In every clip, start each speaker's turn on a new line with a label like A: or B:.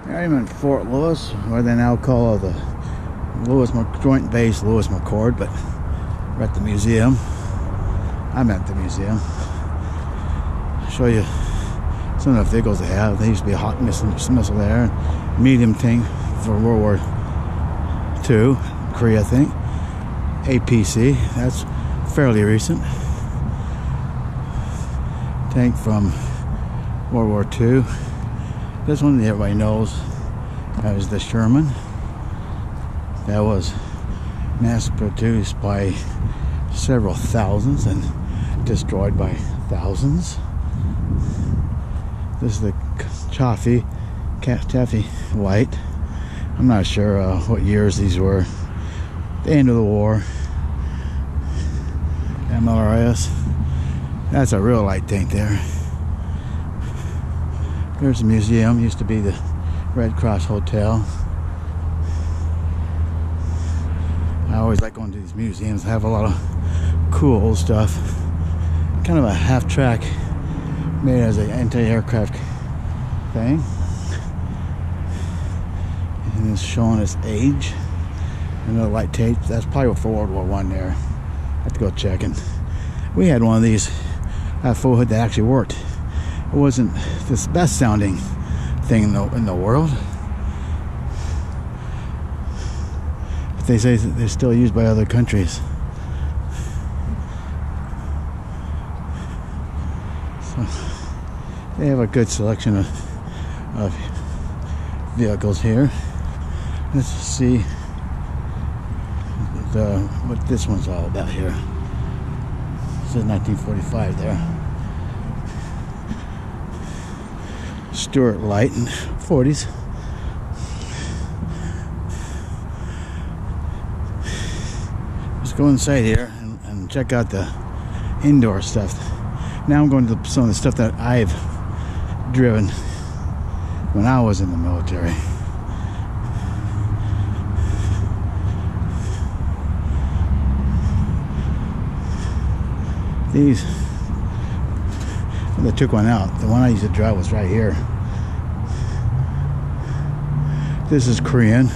A: I'm in Fort Lewis, where they now call the Joint Base Lewis-McChord, but we're at the museum. I'm at the museum. I'll show you some of the vehicles they have. There used to be a hot missile there, medium tank for World War II, Korea, I think. APC, that's fairly recent. Tank from World War II. This one everybody knows, that was the Sherman. That was mass produced by several thousands and destroyed by thousands. This is the Chaffee Light. I'm not sure what years these were. The end of the war. MLRS. That's a real light tank there. There's the museum. Used to be the Red Cross Hotel. I always like going to these museums. They have a lot of cool old stuff. Kind of a half track made as an anti-aircraft thing. And it's showing its age. Another light tape. That's probably for World War I there. I have to go check. And we had one of these full hood that actually worked. It wasn't the best sounding thing in the world, but they say they're still used by other countries. So they have a good selection of vehicles here. Let's see what this one's all about here. It says 1945 there. Stuart Light in 40s. Let's go inside here and check out the indoor stuff. Now I'm going to some of the stuff that I've driven when I was in the military. These, they took one out. The one I used to drive was right here. This is Korean.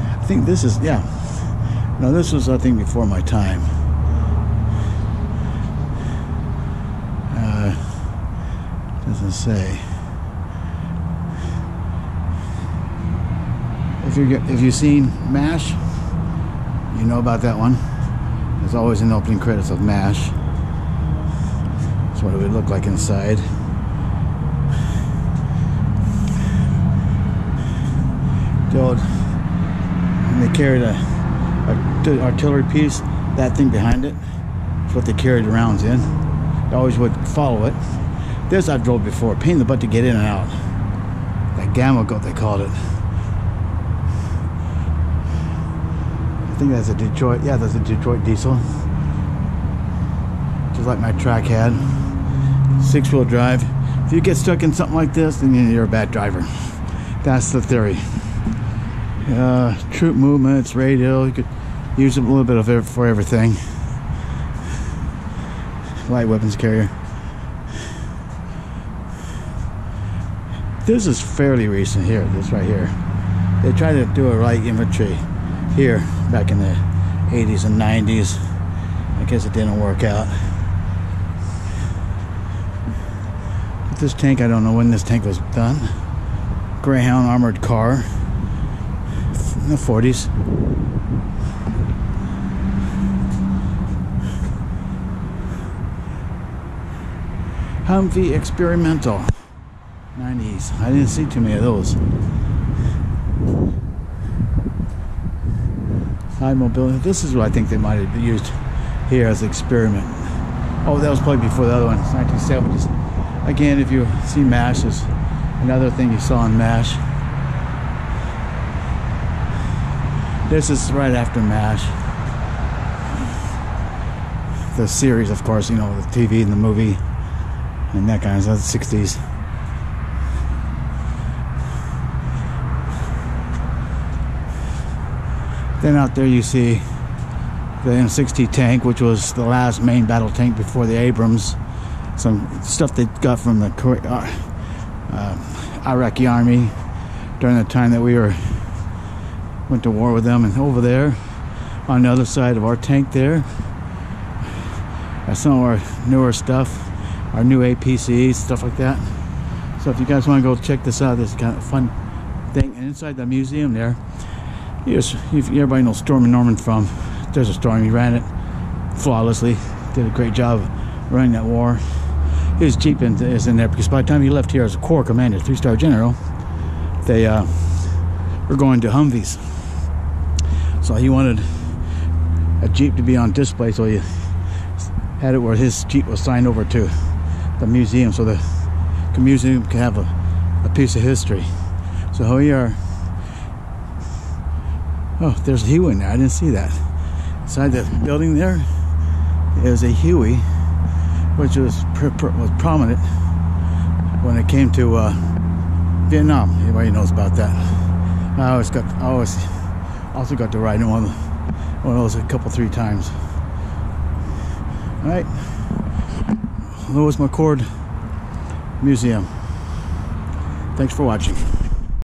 A: I think this is, yeah. No, this was, I think, before my time. Doesn't say. If you've seen MASH, you know about that one. There's always an opening credits of MASH. That's what it would look like inside. And they carried a artillery piece, that thing behind it. That's what they carried rounds in. They always would follow it. This I drove before, pain in the butt to get in and out. That gamma goat they called it. I think that's a Detroit, yeah, that's a Detroit diesel. Just like my track had. 6-wheel drive. If you get stuck in something like this, then you're a bad driver. That's the theory. Troop movements, radio, you could use a little bit of it for everything. Light weapons carrier. This is fairly recent here, this right here. They tried to do a light infantry here back in the 80s and 90s. I guess it didn't work out. But this tank, I don't know when this tank was done. Greyhound armored car in the 40s. Humvee experimental 90s. I didn't see too many of those. High mobility. This is what I think they might have used here as an experiment. Oh, that was probably before the other one. It's 1970s. Again, if you see MASH, is another thing you saw in MASH. This is right after MASH. The series, of course, you know, the TV and the movie and that kind of stuff, the 60s. Then out there you see the M60 tank, which was the last main battle tank before the Abrams. Some stuff they got from the Iraqi army during the time that we went to war with them. And over there on the other side of our tank there, some of our newer stuff, our new APCs, stuff like that. So if you guys want to go check this out, this is kind of a fun thing. And inside the museum there, everybody knows Storm and Norman from There's a Storm. He ran it flawlessly, did a great job running that war. His Jeep is in there because by the time he left here as a Corps Commander, 3-star General, they were going to Humvees. So he wanted a Jeep to be on display, so he had it where his Jeep was signed over to the museum, so the museum can have a piece of history. So here we are. Oh, there's a Huey in there. I didn't see that. Inside the building there is a Huey, which was prominent when it came to Vietnam. Everybody knows about that. I also got to ride in one of those a couple, 3 times. All right, Lewis-McChord Museum. Thanks for watching.